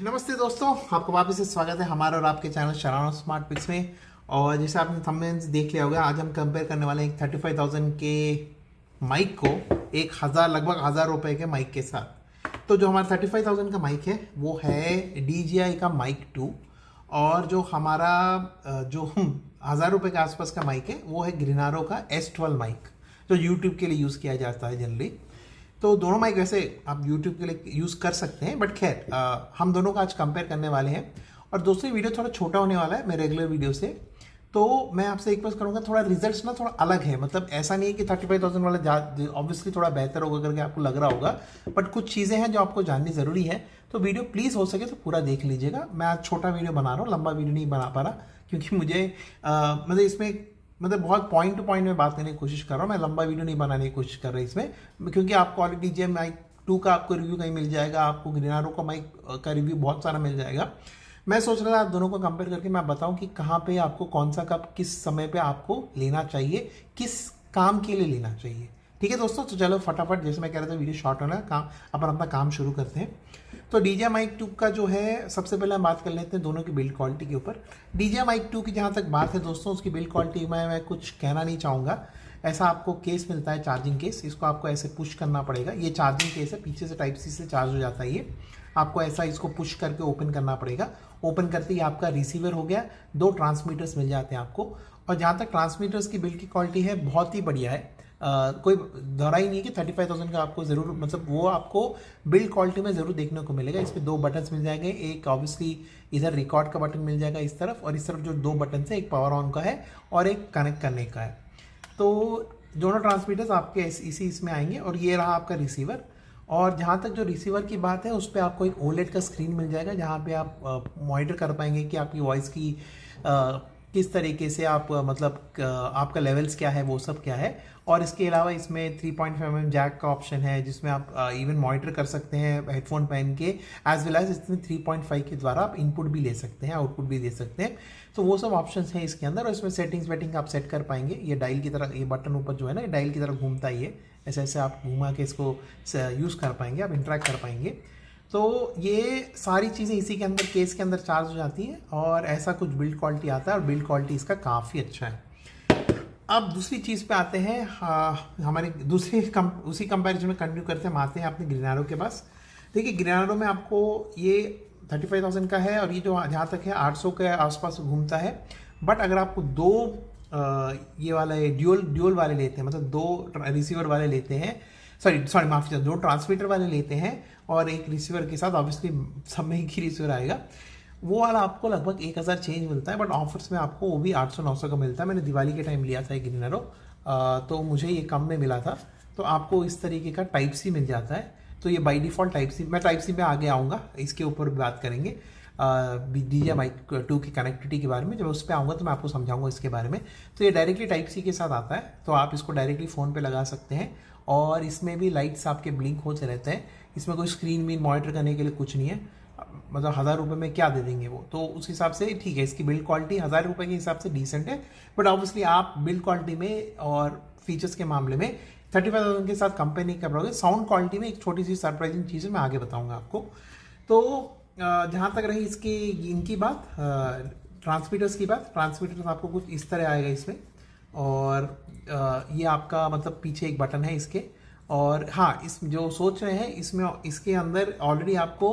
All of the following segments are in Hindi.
नमस्ते दोस्तों, आपका वापस से स्वागत है हमारा और आपके चैनल शरानो स्मार्ट पिक्स में। और जैसे आपने थंबनेल देख लिया होगा, आज हम कंपेयर करने वाले हैं एक 35,000 के माइक को एक हज़ार लगभग 1,000 रुपए के माइक के साथ। तो जो हमारा 35,000 का माइक है वो है DJI का माइक 2। और जो हमारा जो 1,000 रुपए के आसपास का माइक है वो है ग्रीनारो का S12 माइक, जो यूट्यूब के लिए यूज़ किया जाता है जनरली। तो दोनों माइक वैसे आप YouTube के लिए यूज़ कर सकते हैं, बट खैर हम दोनों का आज कंपेयर करने वाले हैं। और दोस्तों, वीडियो थोड़ा छोटा होने वाला है मेरे रेगुलर वीडियो से, तो मैं आपसे रिक्वेस्ट करूंगा, थोड़ा रिजल्ट्स ना थोड़ा अलग है। मतलब ऐसा नहीं है कि 35,000 वाला ऑब्वियसली थोड़ा बेहतर होगा करके आपको लग रहा होगा, बट कुछ चीज़ें हैं जो आपको जाननी ज़रूरी है। तो वीडियो प्लीज़ हो सके तो पूरा देख लीजिएगा। मैं आज छोटा वीडियो बना रहा हूँ, लंबा वीडियो नहीं बना पा रहा, क्योंकि मुझे मतलब इसमें बहुत पॉइंट टू पॉइंट में बात करने की कोशिश कर रहा हूँ। मैं लंबा वीडियो नहीं बनाने की कोशिश कर रहा इसमें, क्योंकि आपको ऑलरेडी DJI माइक 2 का आपको रिव्यू कहीं मिल जाएगा, आपको ग्रीनारो का माइक का रिव्यू बहुत सारा मिल जाएगा। मैं सोच रहा था आप दोनों को कंपेयर करके मैं बताऊं कि कहाँ पे आपको कौन सा कप किस समय पे आपको लेना चाहिए, किस काम के लिए लेना चाहिए। ठीक है दोस्तों, तो चलो फटाफट, जैसे मैं कह रहा था वीडियो शॉर्ट होना है, काम अपन अपना काम शुरू करते हैं। तो DJI माइक 2 का जो है, सबसे पहले हम बात कर लेते हैं दोनों की बिल्ड क्वालिटी के ऊपर। DJI माइक 2 की जहाँ तक बात है दोस्तों, उसकी बिल्ड क्वालिटी में मैं कुछ कहना नहीं चाहूँगा। ऐसा आपको केस मिलता है, चार्जिंग केस, इसको आपको ऐसे पुश करना पड़ेगा। ये चार्जिंग केस है, पीछे से टाइप सी से चार्ज हो जाता है ये। आपको ऐसा इसको पुश करके ओपन करना पड़ेगा। ओपन करते ही आपका रिसीवर हो गया, 2 ट्रांसमीटर्स मिल जाते हैं आपको। और जहाँ तक ट्रांसमीटर्स की बिल्ड की क्वालिटी है, बहुत ही बढ़िया है। कोई दोहरा ही नहीं है कि 35,000 का आपको ज़रूर, मतलब वो आपको बिल्ड क्वालिटी में ज़रूर देखने को मिलेगा। इस पर 2 बटन्स मिल जाएंगे, एक ऑब्वियसली इधर रिकॉर्ड का बटन मिल जाएगा इस तरफ, और इस तरफ जो 2 बटन है, एक पावर ऑन का है और एक कनेक्ट करने का है। तो दोनों ट्रांसमीटर्स आपके इसी इसमें आएंगे। और ये रहा आपका रिसीवर। और जहाँ तक जो रिसीवर की बात है, उस पर आपको एक OLED का स्क्रीन मिल जाएगा, जहाँ पे आप मॉनिटर कर पाएंगे कि आपकी वॉइस की किस तरीके से आप मतलब आपका लेवल्स क्या है, वो सब क्या है। और इसके अलावा इसमें 3.5mm जैक का ऑप्शन है, जिसमें आप इवन मॉनिटर कर सकते हैं हेडफोन पहन के, एज वेल एज इसमें 3.5 के द्वारा आप इनपुट भी ले सकते हैं, आउटपुट भी दे सकते हैं। तो वो सब ऑप्शंस हैं इसके अंदर। और इसमें सेटिंग्स वेटिंग आप सेट कर पाएंगे। ये डायल की तरह, ये बटन ऊपर जो है ना, ये डायल की तरह घूमता ही है, ऐसे ऐसे आप घुमा के इसको यूज़ कर पाएंगे, आप इंटरेक्ट कर पाएंगे। तो ये सारी चीज़ें इसी के अंदर, केस के अंदर चार्ज हो जाती हैं। और ऐसा कुछ बिल्ड क्वालिटी आता है, और बिल्ड क्वालिटी इसका काफ़ी अच्छा है। अब दूसरी चीज़ पे आते हैं, हमारे उसी कंपैरिजन में कंटिन्यू करते हैं, हम आते हैं अपने ग्रीनारो के पास। देखिए, ग्रीनारो में आपको ये 35,000 का है, और ये जो जहाँ तक है 800 के आसपास घूमता है। बट अगर आपको 2 ये वाले ड्यूल वाले लेते हैं, मतलब 2 रिसीवर वाले लेते हैं, सॉरी माफ़ी चाहिए, 2 ट्रांसमीटर वाले लेते हैं और एक रिसीवर के साथ, ऑब्वियसली सब में एक ही रिसीवर आएगा, वो वाला आपको लगभग 1,000 चेंज मिलता है। बट ऑफर्स में आपको वो भी 800-900 का मिलता है। मैंने दिवाली के टाइम लिया था एक ग्रीनारो, तो मुझे ये कम में मिला था। तो आपको इस तरीके का टाइप सी मिल जाता है। तो ये बाई डिफ़ॉल्ट टाइप सी, मैं टाइप सी में आगे आऊँगा, इसके ऊपर भी बात करेंगे DJI माइक 2 की कनेक्टिविटी के बारे में। जब उस पर आऊँगा तो मैं आपको समझाऊंगा इसके बारे में। तो ये डायरेक्टली टाइप सी के साथ आता है, तो आप इसको डायरेक्टली फ़ोन पे लगा सकते हैं। और इसमें भी लाइट्स आपके ब्लिंक होते रहते हैं। इसमें कोई स्क्रीन मीन मॉनिटर करने के लिए कुछ नहीं है। मतलब 1,000 रुपये में क्या दे देंगे वो, तो उस हिसाब से ठीक है। इसकी बिल्ड क्वालिटी 1,000 रुपये के हिसाब से डिसेंट है। बट ऑब्वियसली आप बिल्ड क्वालिटी में और फीचर्स के मामले में 35,000 के साथ कंपेयर नहीं कर पाओगे। साउंड क्वालिटी में एक छोटी सी सरप्राइजिंग चीज़ है, मैं आगे बताऊंगा आपको। तो जहाँ तक रही इसकी इनकी बात, ट्रांसमीटर्स की बात, ट्रांसमीटर्स आपको कुछ इस तरह आएगा इसमें। और ये आपका मतलब पीछे एक बटन है इसके। और हाँ, इस जो सोच रहे हैं, इसमें इसके अंदर ऑलरेडी आपको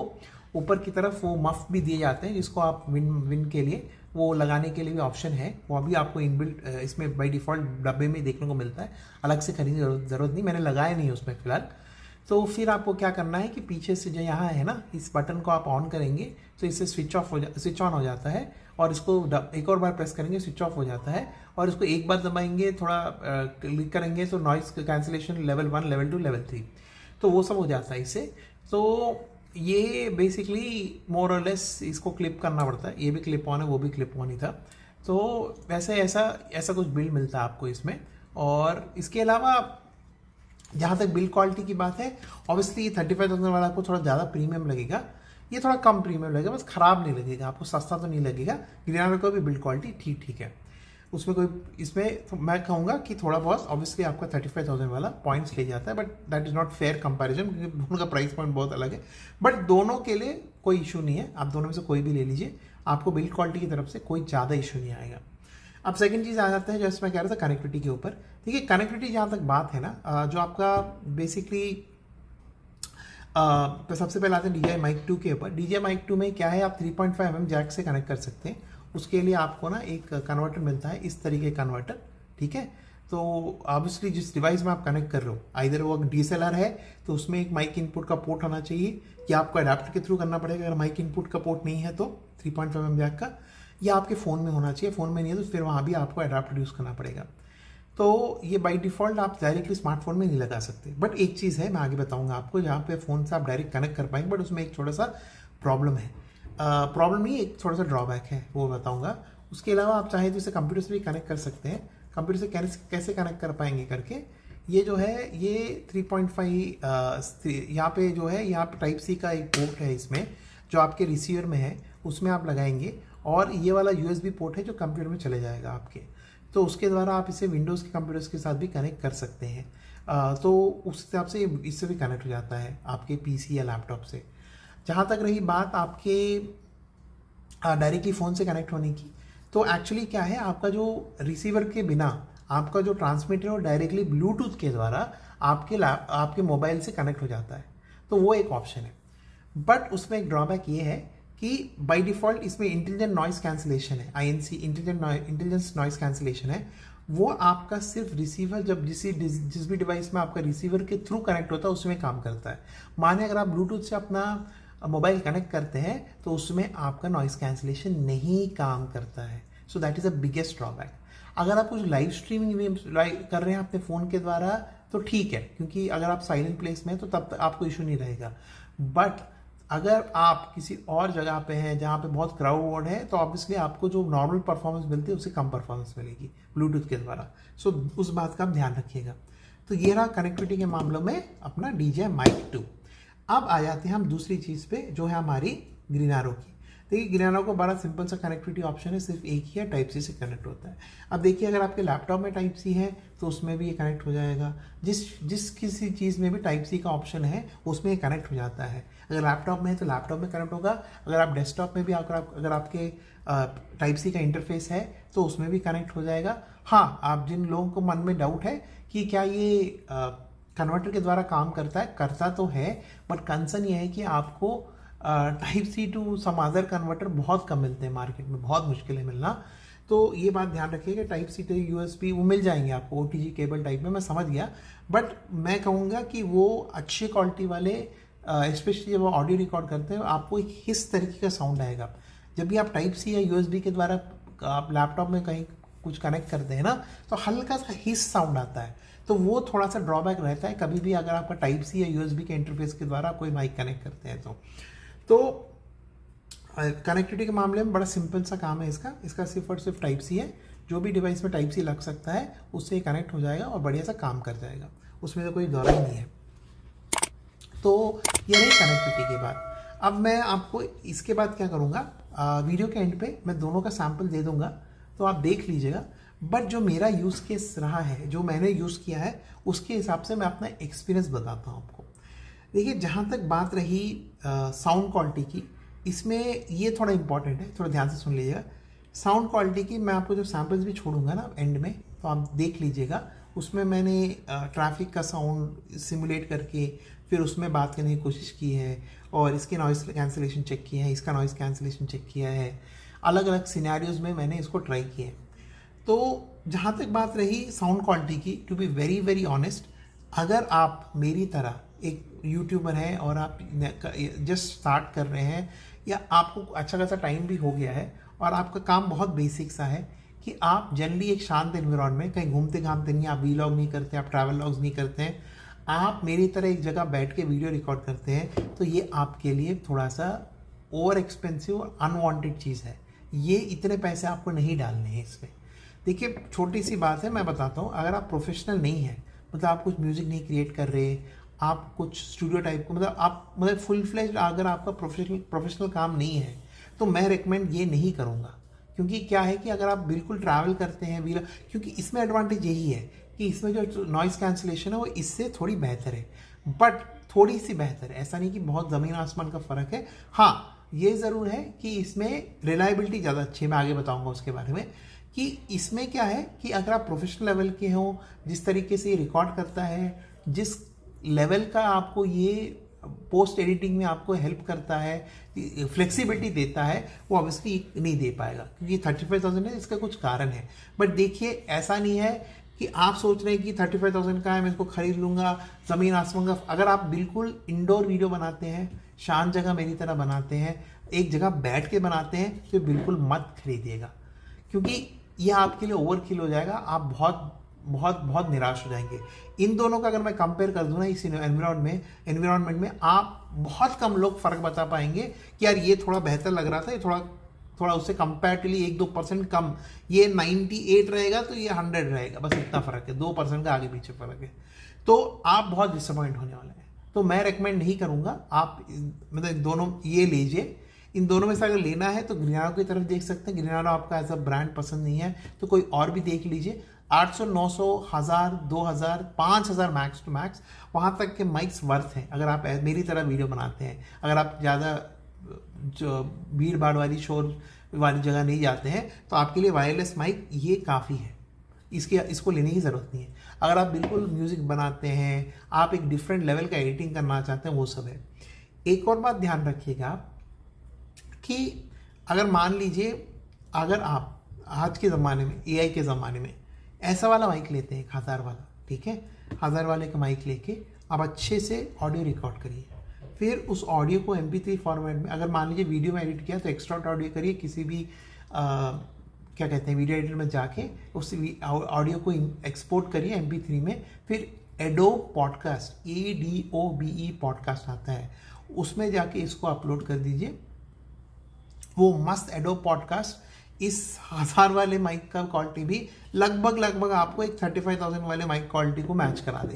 ऊपर की तरफ वो मफ भी दिए जाते हैं, जिसको आप विन के लिए वो लगाने के लिए भी ऑप्शन है। वो अभी आपको इनबिल्ट इसमें बाई डिफ़ॉल्ट डब्बे में देखने को मिलता है, अलग से खरीदने की ज़रूरत नहीं, मैंने लगाया नहीं उसमें फ़िलहाल। तो फिर आपको क्या करना है कि पीछे से जो यहाँ है ना, इस बटन को आप ऑन करेंगे तो इससे स्विच ऑन हो जाता है। और इसको एक और बार प्रेस करेंगे, स्विच ऑफ हो जाता है। और इसको एक बार दबाएंगे, थोड़ा क्लिक करेंगे तो noise cancellation level 1, level 2, level 3, तो वो सब हो जाता है इससे। तो ये बेसिकली मोर और लेस इसको क्लिप करना पड़ता है। ये भी क्लिप ऑन है, वो भी क्लिप ऑन ही था। तो वैसे ऐसा कुछ बिल्ड मिलता है आपको इसमें। और इसके अलावा जहाँ तक बिल्ड क्वालिटी की बात है, ऑब्वियसली 35,000 वाला आपको थोड़ा ज़्यादा प्रीमियम लगेगा, ये थोड़ा कम प्रीमियम लगेगा, बस ख़राब नहीं लगेगा आपको, सस्ता तो नहीं लगेगा। ग्रीनारो का भी बिल्ड क्वालिटी ठीक ठीक है। उसमें कोई, इसमें तो मैं कहूँगा कि थोड़ा बहुत ऑब्वियसली आपका 35,000 वाला पॉइंट्स ले जाता है, but that is not fair comparison क्योंकि दोनों का प्राइस पॉइंट बहुत अलग है। बट दोनों के लिए कोई इशू नहीं है, आप दोनों में से कोई भी ले लीजिए, आपको बिल्ड क्वालिटी की तरफ से कोई ज़्यादा इशू नहीं आएगा। अब सेकंड चीज़ आ जाता है जैसे मैं कह रहा था कनेक्टिविटी के ऊपर। देखिए कनेक्टिविटी जहाँ तक बात है ना, जो आपका बेसिकली तो सबसे पहले आते हैं DJI Mic 2 के ऊपर। DJI Mic 2 में क्या है, आप 3.5 mm जैक से कनेक्ट कर सकते हैं। उसके लिए आपको ना एक कन्वर्टर मिलता है, इस तरीके का कन्वर्टर, ठीक है। तो ऑब्वियसली जिस डिवाइस में आप कनेक्ट कर रहे हो, आइदर वो DSLR है तो उसमें एक माइक इनपुट का पोर्ट होना चाहिए, या आपको अडाप्टर के थ्रू करना पड़ेगा अगर माइक इनपुट का पोर्ट नहीं है तो 3.5 mm जैक का, या आपके फ़ोन में होना चाहिए। फ़ोन में नहीं है तो फिर वहाँ भी आपको अडाप्टर यूज़ करना पड़ेगा। तो ये बाय डिफ़ॉल्ट आप डायरेक्टली स्मार्टफोन में नहीं लगा सकते। बट एक चीज़ है, मैं आगे बताऊंगा आपको, जहाँ पे फ़ोन से आप डायरेक्ट कनेक्ट कर पाएंगे, बट उसमें एक छोटा सा प्रॉब्लम है। प्रॉब्लम नहीं, एक थोड़ा सा ड्रॉबैक है, वो बताऊंगा। उसके अलावा आप चाहें तो इसे कंप्यूटर से भी कनेक्ट कर सकते हैं। कंप्यूटर से कैसे कनेक्ट कर पाएंगे करके, ये जो है ये 3.5 यहाँ पे जो है, यहाँ पे टाइप सी का एक पोर्ट है इसमें, जो आपके रिसीवर में है उसमें आप लगाएंगे, और ये वाला USB पोर्ट है जो कंप्यूटर में चले जाएगा आपके। तो उसके द्वारा आप इसे विंडोज़ के कंप्यूटर्स के साथ भी कनेक्ट कर सकते हैं। तो उस हिसाब से इससे भी कनेक्ट हो जाता है आपके PC या लैपटॉप से। जहाँ तक रही बात आपके डायरेक्टली फ़ोन से कनेक्ट होने की, तो एक्चुअली क्या है, आपका जो रिसीवर के बिना आपका जो ट्रांसमीटर है वो डायरेक्टली ब्लूटूथ के द्वारा आपके मोबाइल से कनेक्ट हो जाता है, तो वो एक ऑप्शन है। बट उसमें एक ड्रॉबैक ये है कि बाय डिफ़ॉल्ट इसमें इंटेलिजेंट नॉइस कैंसिलेशन है, INC इंटेलिजेंस नॉइस कैंसिलेशन है। वो आपका सिर्फ रिसीवर जब जिस भी डिवाइस में आपका रिसीवर के थ्रू कनेक्ट होता है उसमें काम करता है। माने अगर आप ब्लूटूथ से अपना मोबाइल कनेक्ट करते हैं तो उसमें आपका नॉइस कैंसिलेशन नहीं काम करता है। So that is the biggest drawback. अगर आप कुछ लाइव स्ट्रीमिंग कर रहे हैं अपने फ़ोन के द्वारा तो ठीक है, क्योंकि अगर आप साइलेंट प्लेस में हैं तो तब तक आपको इशू नहीं रहेगा। बट अगर आप किसी और जगह पे हैं जहाँ पे बहुत क्राउड है, तो ऑब्वियसली आपको जो नॉर्मल परफॉर्मेंस मिलती है उससे कम परफॉर्मेंस मिलेगी ब्लूटूथ के द्वारा। सो उस बात का आप ध्यान रखिएगा। तो ये रहा कनेक्टिविटी के मामलों में अपना DJI Mic 2। अब आ जाते हैं हम दूसरी चीज़ पे, जो है हमारी ग्रीन एरो की। देखिए ग्रीन एरो को बड़ा सिंपल सा कनेक्टिविटी ऑप्शन है, सिर्फ एक ही है, टाइप सी से कनेक्ट होता है। अब देखिए अगर आपके लैपटॉप में टाइप सी है तो उसमें भी ये कनेक्ट हो जाएगा। जिस किसी चीज़ में भी टाइप सी का ऑप्शन है उसमें ये कनेक्ट हो जाता है। अगर लैपटॉप में है तो लैपटॉप में कनेक्ट होगा, अगर आप डेस्कटॉप में भी अगर आपके टाइप सी का इंटरफेस है तो उसमें भी कनेक्ट हो जाएगा। हाँ, आप जिन लोगों को मन में डाउट है कि क्या ये कन्वर्टर के द्वारा काम करता है, करता तो है, बट कंसर्न ये है कि आपको type C to some other converter बहुत कम मिलते हैं मार्केट में, बहुत मुश्किल है मिलना। तो ये बात ध्यान रखिएगा, टाइप सी टू USB वो मिल जाएंगे आपको OTG केबल टाइप में, मैं समझ गया। बट मैं कहूँगा कि वो अच्छी क्वालिटी वाले, स्पेशली जब वो ऑडियो रिकॉर्ड करते हैं, आपको एक इस तरीके का साउंड आएगा। जब भी आप टाइप सी या USB के द्वारा आप लैपटॉप में कहीं कुछ कनेक्ट करते हैं ना, तो हल्का सा हिस साउंड आता है, तो वो थोड़ा सा ड्रॉबैक रहता है कभी भी अगर आपका टाइप सी या USB के इंटरफेस के द्वारा कोई माइक कनेक्ट करते हैं तो कनेक्टिविटी के मामले में बड़ा सिंपल सा काम है इसका सिर्फ और सिर्फ टाइप सी है। जो भी डिवाइस में टाइप सी लग सकता है उससे कनेक्ट हो जाएगा और बढ़िया सा काम कर जाएगा, उसमें तो कोई दौरा ही नहीं है। तो ये रही कनेक्टिविटी के बाद। अब मैं आपको इसके बाद क्या करूँगा, वीडियो के एंड पे मैं दोनों का सैम्पल दे दूँगा, तो आप देख लीजिएगा। बट जो मेरा यूज़ केस रहा है, जो मैंने यूज़ किया है, उसके हिसाब से मैं अपना एक्सपीरियंस बताता हूँ आपको। देखिए जहाँ तक बात रही साउंड क्वालिटी की, इसमें ये थोड़ा इंपॉर्टेंट है, थोड़ा ध्यान से सुन लीजिएगा। साउंड क्वालिटी की मैं आपको जो सैम्पल्स भी छोड़ूंगा ना एंड में, तो आप देख लीजिएगा। उसमें मैंने ट्रैफिक का साउंड सिमुलेट करके फिर उसमें बात करने की कोशिश की है, और इसके नॉइस कैंसिलेशन चेक किया है, इसका नॉइस कैंसिलेशन चेक किया है, अलग अलग सिनेरियोज़ में मैंने इसको ट्राई किया है। तो जहाँ तक बात रही साउंड क्वालिटी की, to be very very honest, अगर आप मेरी तरह एक यूट्यूबर हैं और आप जस्ट स्टार्ट कर रहे हैं, या आपको अच्छा खासा टाइम भी हो गया है और आपका काम बहुत बेसिक सा है कि आप जनरली एक शांत एनवायरनमेंट, कहीं घूमते घामते नहीं, आप वीलॉग नहीं करते, आप ट्रैवल लॉग्स नहीं करते हैं, आप मेरी तरह एक जगह बैठ के वीडियो रिकॉर्ड करते हैं, तो ये आपके लिए थोड़ा सा ओवर एक्सपेंसिव और अनवांटेड चीज़ है। ये इतने पैसे आपको नहीं डालने हैं इसमें। देखिए छोटी सी बात है, मैं बताता हूँ। अगर आप प्रोफेशनल नहीं हैं, मतलब आप कुछ म्यूज़िक नहीं क्रिएट कर रहे, आप कुछ स्टूडियो टाइप को, मतलब फुल फ्लेज अगर आपका प्रोफेशनल काम नहीं है, तो मैं रेकमेंड ये नहीं करूँगा, क्योंकि क्या है कि अगर आप बिल्कुल ट्रैवल करते हैं व्हील, क्योंकि इसमें एडवांटेज यही है कि इसमें जो नॉइस कैंसिलेशन है वो इससे थोड़ी बेहतर है, बट थोड़ी सी बेहतर है, ऐसा नहीं कि बहुत ज़मीन आसमान का फ़र्क है। हाँ, ये ज़रूर है कि इसमें रिलायबिलिटी ज़्यादा अच्छी है, मैं आगे बताऊंगा उसके बारे में कि इसमें क्या है कि अगर आप प्रोफेशनल लेवल के हो, जिस तरीके से ये रिकॉर्ड करता है, जिस लेवल का आपको ये पोस्ट एडिटिंग में आपको हेल्प करता है, फ्लेक्सिबिलिटी देता है, वो ऑब्वियसली नहीं दे पाएगा, क्योंकि 35,000 है, इसका कुछ कारण है। बट देखिए, ऐसा नहीं है कि आप सोच रहे हैं कि 35,000 का है मैं इसको खरीद लूँगा, ज़मीन आसमान का। अगर आप बिल्कुल इंडोर वीडियो बनाते हैं, शांत जगह मेरी तरह बनाते हैं, एक जगह बैठ के बनाते हैं, तो बिल्कुल मत खरीदिएगा, क्योंकि यह आपके लिए ओवरकिल हो जाएगा, आप बहुत बहुत बहुत निराश हो जाएंगे। इन दोनों का अगर मैं कंपेयर कर दूँ ना इस एनवायरनमेंट में आप बहुत कम लोग फ़र्क बता पाएंगे कि यार ये थोड़ा बेहतर लग रहा था, ये थोड़ा उससे कंपैरेटिवली 1-2% कम, ये 98 रहेगा तो ये 100 रहेगा, बस इतना फ़र्क है, 2% का आगे पीछे फ़र्क है, तो आप बहुत डिसअपॉइंट होने वाले हैं। तो मैं रेकमेंड नहीं करूँगा, आप मतलब दोनों ये लीजिए। इन दोनों में से अगर लेना है तो ग्रीनारो की तरफ देख सकते हैं। ग्रीनारो आपका एज अ ब्रांड पसंद नहीं है तो कोई और भी देख लीजिए। 800, 900, 1000, 2000, 5000 मैक्स टू मैक्स, वहाँ तक के माइक्स वर्थ हैं अगर आप मेरी तरह वीडियो बनाते हैं। अगर आप ज़्यादा जो भीड़ भाड़ वाली शोर वाली जगह नहीं जाते हैं तो आपके लिए वायरलेस माइक ये काफ़ी है, इसको लेने की ज़रूरत नहीं है। अगर आप बिल्कुल म्यूज़िक बनाते हैं, आप एक डिफरेंट लेवल का एडिटिंग करना चाहते हैं, वो सब है। एक और बात ध्यान रखिएगा कि अगर मान लीजिए अगर आप आज के ज़माने में AI के ज़माने में ऐसा वाला माइक लेते हैं 1000 वाला, ठीक है, 1000 वाले का माइक लेके आप अच्छे से ऑडियो रिकॉर्ड करिए, फिर उस ऑडियो को MP3 फॉर्मेट में, अगर मान लीजिए वीडियो में एडिट किया तो एक्सट्रैक्ट ऑडियो करिए किसी भी क्या कहते हैं वीडियो एडिटर में जाके उस ऑडियो को एक्सपोर्ट करिए MP3 में, फिर एडोब पॉडकास्ट ADOBE पॉडकास्ट आता है, उसमें जाके इसको अपलोड कर दीजिए। वो मस्त एडोब पॉडकास्ट इस 1000 वाले माइक का क्वालिटी भी लगभग आपको एक 35,000 वाले माइक क्वालिटी को मैच करा दे,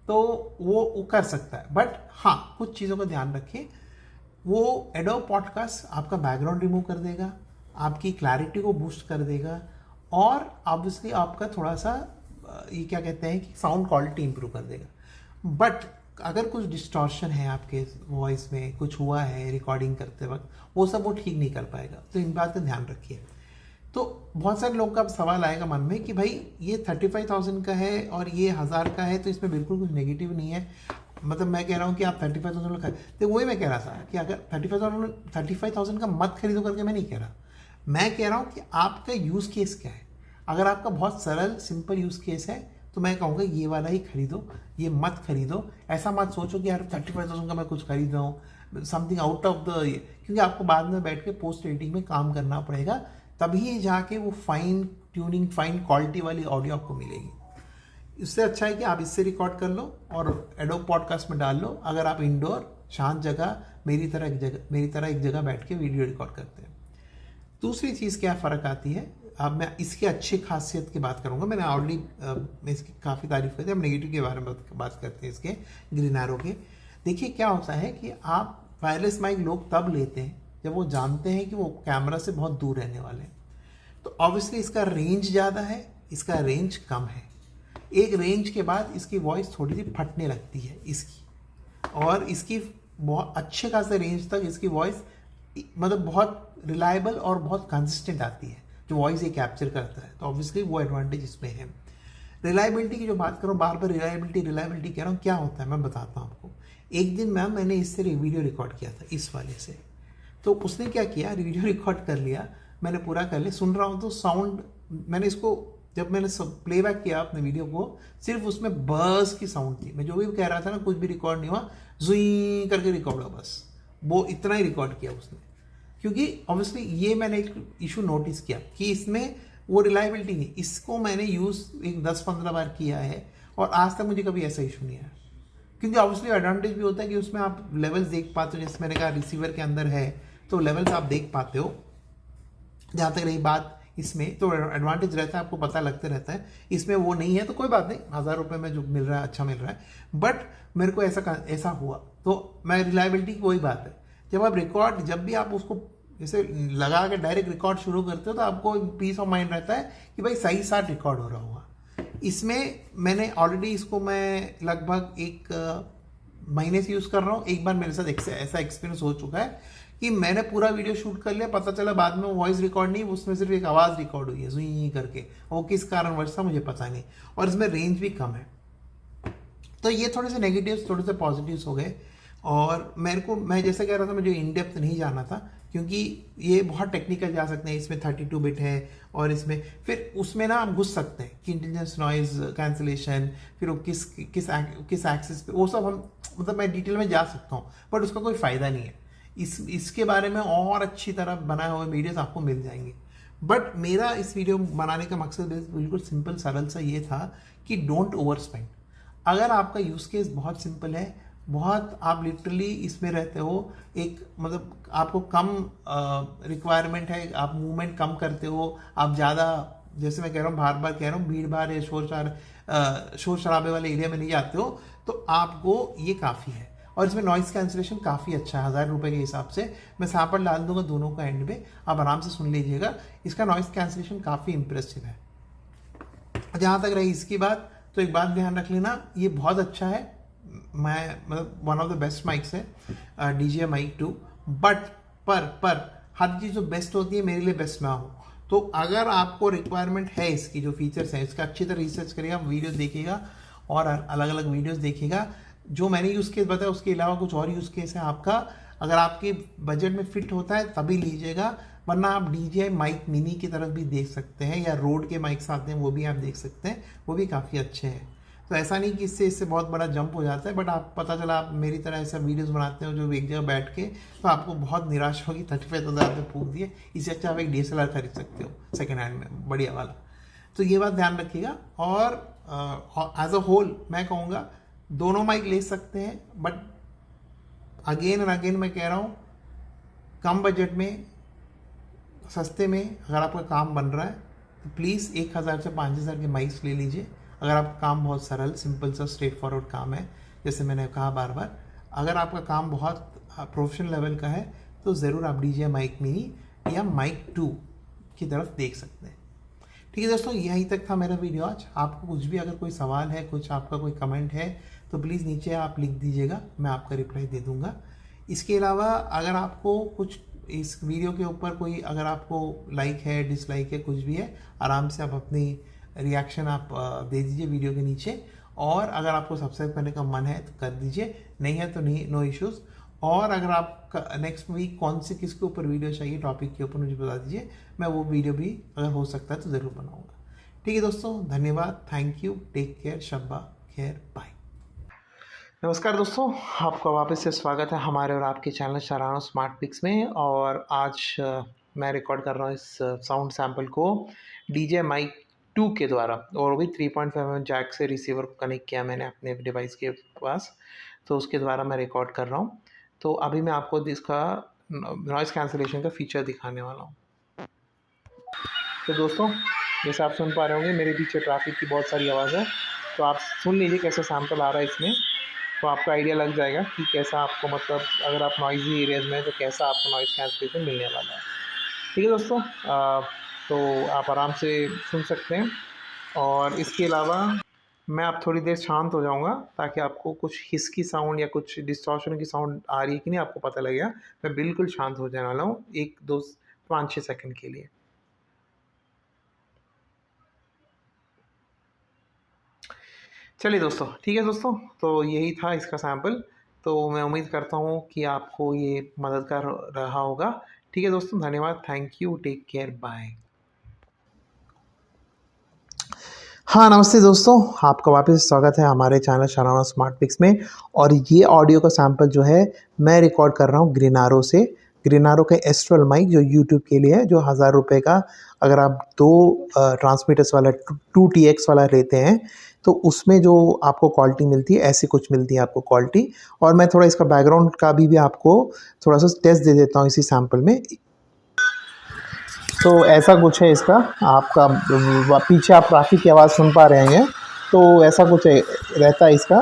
तो वो कर सकता है। बट हाँ, कुछ चीज़ों का ध्यान रखिए, वो एडोब पॉडकास्ट आपका बैकग्राउंड रिमूव कर देगा, आपकी क्लैरिटी को बूस्ट कर देगा, और ऑब्वियसली आपका थोड़ा सा ये क्या कहते हैं कि साउंड क्वालिटी इंप्रूव कर देगा। बट अगर कुछ डिस्टॉर्शन है आपके वॉइस में, कुछ हुआ है रिकॉर्डिंग करते वक्त, वो सब वो ठीक नहीं कर पाएगा, तो इन बात का ध्यान रखिए। तो बहुत सारे लोगों का सवाल आएगा मन में कि भाई ये 35,000 का है और ये 1000 का है, तो इसमें बिल्कुल कुछ नेगेटिव नहीं है, मतलब मैं कह रहा हूँ कि आप 35,000 का, तो वही मैं कह रहा था कि अगर 35,000 का मत खरीदो करके मैं नहीं कह रहा, मैं कह रहा हूँ कि आपका यूज़ केस क्या है। अगर आपका बहुत सरल सिंपल यूज़ केस है तो मैं कहूँगा ये वाला ही खरीदो, ये मत खरीदो। ऐसा मत सोचो कि यार 35,000 का मैं कुछ खरीद रहा हूँ, समथिंग आउट ऑफ द, क्योंकि आपको बाद में बैठ के पोस्ट एडिटिंग में काम करना पड़ेगा, तभी जाके वो फाइन ट्यूनिंग, फाइन क्वालिटी वाली ऑडियो आपको मिलेगी। इससे अच्छा है कि आप इससे रिकॉर्ड कर लो और एडोब पॉडकास्ट में डाल लो, अगर आप इंडोर शांत जगह मेरी तरह एक जगह बैठ के वीडियो रिकॉर्ड करते हैं। दूसरी चीज़ क्या फ़र्क आती है, अब मैं इसकी अच्छी खासियत की बात करूंगा। मैंने ऑलरेडी इसकी काफ़ी तारीफ करी थी, अब नेगेटिव के बारे में बात करते हैं इसके ग्रीनारो के। देखिए क्या होता है कि आप वायरलेस माइक लोग तब लेते हैं जब वो जानते हैं कि वो कैमरा से बहुत दूर रहने वाले हैं, तो ऑब्वियसली इसका रेंज ज़्यादा है, इसका रेंज कम है। एक रेंज के बाद इसकी वॉइस थोड़ी सी फटने लगती है इसकी, और इसकी बहुत अच्छे खासे रेंज तक इसकी वॉइस मतलब बहुत रिलायबल और बहुत कंसिस्टेंट आती है, जो वॉइस ये कैप्चर करता है, तो ऑब्वियसली वो एडवांटेज इसमें है। रिलायबिलिटी की जो बात करूँ, बार बार रिलायबिलिटी कह रहा हूँ, क्या होता है मैं बताता हूँ आपको। एक दिन मैंने इससे वीडियो रिकॉर्ड किया था इस वाले से, तो उसने क्या किया, वीडियो रिकॉर्ड कर लिया, मैंने पूरा कर लिया, सुन रहा हूँ तो साउंड, मैंने इसको जब मैंने सब प्लेबैक किया अपने वीडियो को, सिर्फ उसमें बस की साउंड थी, मैं जो भी कह रहा था ना कुछ भी रिकॉर्ड नहीं हुआ, जुई करके रिकॉर्ड हुआ, बस वो इतना ही रिकॉर्ड किया उसने। क्योंकि ऑब्वियसली ये मैंने एक इशू नोटिस किया कि इसमें वो रिलायबिलिटी नहीं, इसको मैंने यूज़ एक 10-15 बार किया है और आज तक मुझे कभी ऐसा इशू नहीं आया। क्योंकि ऑब्वियसली एडवांटेज भी होता है कि उसमें आप लेवल्स देख पाते हो, जैसे मैंने कहा रिसीवर के अंदर है तो लेवल्स आप देख पाते हो। जहाँ तक रही बात इसमें, तो एडवांटेज रहता है, आपको पता लगते रहता है। इसमें वो नहीं है तो कोई बात नहीं, 1000 रुपये में जो मिल रहा है अच्छा मिल रहा है, बट मेरे को ऐसा हुआ, तो मैं रिलायबिलिटी की वही बात है, जब आप रिकॉर्ड, जब भी आप उसको जैसे लगा के डायरेक्ट रिकॉर्ड शुरू करते हो तो आपको पीस ऑफ माइंड रहता है कि भाई सही साथ रिकॉर्ड हो रहा होगा। इसमें मैंने ऑलरेडी इसको मैं लगभग एक महीने से यूज़ कर रहा हूँ। एक बार मेरे साथ ऐसा एक्सपीरियंस हो चुका है कि मैंने पूरा वीडियो शूट कर लिया, पता चला बाद में वॉइस रिकॉर्ड नहीं, उसमें सिर्फ एक आवाज़ रिकॉर्ड हुई है जुई करके, वो किस कारणवश था मुझे पता नहीं, और इसमें रेंज भी कम है। तो ये थोड़े से नेगेटिव्स थोड़े से पॉजिटिव्स हो गए। और मैं जैसे कह रहा था, मुझे इन डेप्थ नहीं जाना था क्योंकि ये बहुत टेक्निकल जा सकते हैं। इसमें 32 बिट है और इसमें फिर उसमें ना आप घुस सकते हैं कि इंटेलिजेंस नॉइज कैंसिलेशन, फिर वो किस एक्सिस पे, वो सब हम मतलब मैं डिटेल में जा सकता हूँ, बट उसका कोई फ़ायदा नहीं है। इसके बारे में और अच्छी तरह बनाए हुए वीडियोस आपको मिल जाएंगे। बट मेरा इस वीडियो बनाने का मकसद बिल्कुल सिंपल सरल सा ये था कि डोंट ओवर स्पेंड। अगर आपका यूज़ केस बहुत सिंपल है, बहुत आप लिटरली इसमें रहते हो, एक मतलब आपको कम रिक्वायरमेंट है, आप मूवमेंट कम करते हो, आप ज़्यादा, जैसे मैं कह रहा हूँ बार बार कह रहा हूँ, भीड़ भाड़ या शोर शराबे वाले एरिया में नहीं जाते हो, तो आपको ये काफ़ी है। और इसमें नॉइज़ कैंसिलेशन काफ़ी अच्छा है। 1000 रुपये के हिसाब से मैं सैंपल डाल दूंगा दोनों का एंड पे, आप आराम से सुन लीजिएगा। इसका नॉइज़ कैंसिलेशन काफ़ी इंप्रेसिव है। जहाँ तक रही इसकी बात, तो एक बात ध्यान रख लेना, ये बहुत अच्छा है। मैं मतलब one of the best mics है DJI Mic 2। बट पर हर चीज़ जो बेस्ट होती है मेरे लिए बेस्ट ना हो। तो अगर आपको रिक्वायरमेंट है इसकी, जो फीचर्स हैं इसका, अच्छी तरह रिसर्च करिएगा, वीडियोस देखिएगा और अलग अलग वीडियोस देखिएगा। जो मैंने यूज़ केस बताया उसके अलावा कुछ और यूज़ केस है आपका, अगर आपके बजट में फिट होता है तभी लीजिएगा, वरना आप DJI Mic Mini की तरफ भी देख सकते हैं, या रोड के माइक्स आते हैं वो भी आप देख सकते हैं, वो भी काफ़ी अच्छे हैं। तो ऐसा नहीं कि इससे बहुत बड़ा जंप हो जाता है, बट आप पता चला आप मेरी तरह ऐसा वीडियोस बनाते हो जो एक जगह बैठ के, तो आपको बहुत निराश होगी। 35,000 में फूक दिए, इससे अच्छा आप एक DSLR खरीद सकते हो सेकेंड हैंड में बढ़िया वाला। तो ये बात ध्यान रखिएगा। और एज अ होल मैं कहूँगा दोनों माइक ले सकते हैं, बट अगेन एंड अगेन मैं कह रहा हूँ, कम बजट में सस्ते में अगर आपका काम बन रहा है तो प्लीज़ 1000 से 5000 के माइक्स ले लीजिए। अगर आपका काम बहुत सरल सिंपल सा स्ट्रेट फॉरवर्ड काम है, जैसे मैंने कहा बार बार, अगर आपका काम बहुत प्रोफेशनल लेवल का है तो ज़रूर आप DJI Mic Mini या Mic 2 की तरफ देख सकते हैं। ठीक है दोस्तों, यहीं तक था मेरा वीडियो आज। आपको कुछ भी अगर कोई सवाल है, कुछ आपका कोई कमेंट है, तो प्लीज़ नीचे आप लिख दीजिएगा, मैं आपका रिप्लाई दे दूँगा। इसके अलावा अगर आपको कुछ इस वीडियो के ऊपर कोई, अगर आपको लाइक है, डिसलाइक है, कुछ भी है, आराम से आप अपनी रिएक्शन आप दे दीजिए वीडियो के नीचे। और अगर आपको सब्सक्राइब करने का मन है तो कर दीजिए, नहीं है तो नहीं, नो इश्यूज़। और अगर आप नेक्स्ट वीक किसके ऊपर वीडियो चाहिए, टॉपिक के ऊपर मुझे बता दीजिए, मैं वो वीडियो भी अगर हो सकता है तो ज़रूर बनाऊँगा। ठीक है दोस्तों, धन्यवाद, थैंक यू, टेक केयर, शब्बा खैर, बाय। नमस्कार दोस्तों, आपका वापस से स्वागत है हमारे और आपके चैनल शरानो स्मार्ट पिक्स में। और आज मैं रिकॉर्ड कर रहा हूँ इस साउंड सैंपल को DJI Mic 2 के द्वारा, और वो भी 3.5mm जैक से रिसीवर को कनेक्ट किया मैंने अपने डिवाइस के पास, तो उसके द्वारा मैं रिकॉर्ड कर रहा हूँ। तो अभी मैं आपको इसका नॉइज़ कैंसिलेशन का फीचर दिखाने वाला हूँ। तो दोस्तों, जैसे आप सुन पा रहे होंगे मेरे पीछे ट्रैफिक की बहुत सारी आवाज़ है, तो आप सुन लीजिए कैसा सैंपल आ रहा है इसमें, तो आपको आइडिया लग जाएगा कि कैसा आपको, मतलब अगर आप नॉइज़ी एरियाज़ में तो कैसा आपको नॉइज़ कैंसिलेशन मिलने वाला है। ठीक है दोस्तों, तो आप आराम से सुन सकते हैं। और इसके अलावा मैं आप थोड़ी देर शांत हो जाऊंगा ताकि आपको कुछ हिस की साउंड या कुछ डिस्टॉर्शन की साउंड आ रही है कि नहीं आपको पता लगेगा। मैं बिल्कुल शांत हो जाने वाला हूँ 1 2 5 6 सेकंड के लिए। चलिए दोस्तों, ठीक है दोस्तों, तो यही था इसका सैंपल। तो मैं उम्मीद करता हूँ कि आपको ये मददगार रहा होगा। ठीक है दोस्तों, धन्यवाद, thank you, take care, bye. हाँ नमस्ते दोस्तों, आपका वापस स्वागत है हमारे चैनल शरानो स्मार्ट पिक्स में। और ये ऑडियो का सैंपल जो है मैं रिकॉर्ड कर रहा हूँ ग्रीनारो से। ग्रीनारो का एस्ट्रल माइक जो यूट्यूब के लिए है, जो 1000 रुपये का, अगर आप 2 ट्रांसमीटर्स वाला 2TX वाला लेते हैं तो उसमें जो आपको क्वालिटी मिलती है, ऐसी कुछ मिलती है आपको क्वालिटी। और मैं थोड़ा इसका बैकग्राउंड का भी आपको थोड़ा सा टेस्ट दे देता हूँ इसी सैंपल में। तो ऐसा कुछ है इसका, आपका पीछे आप ट्रैफिक की आवाज़ सुन पा रहे हैं, तो ऐसा कुछ रहता है इसका।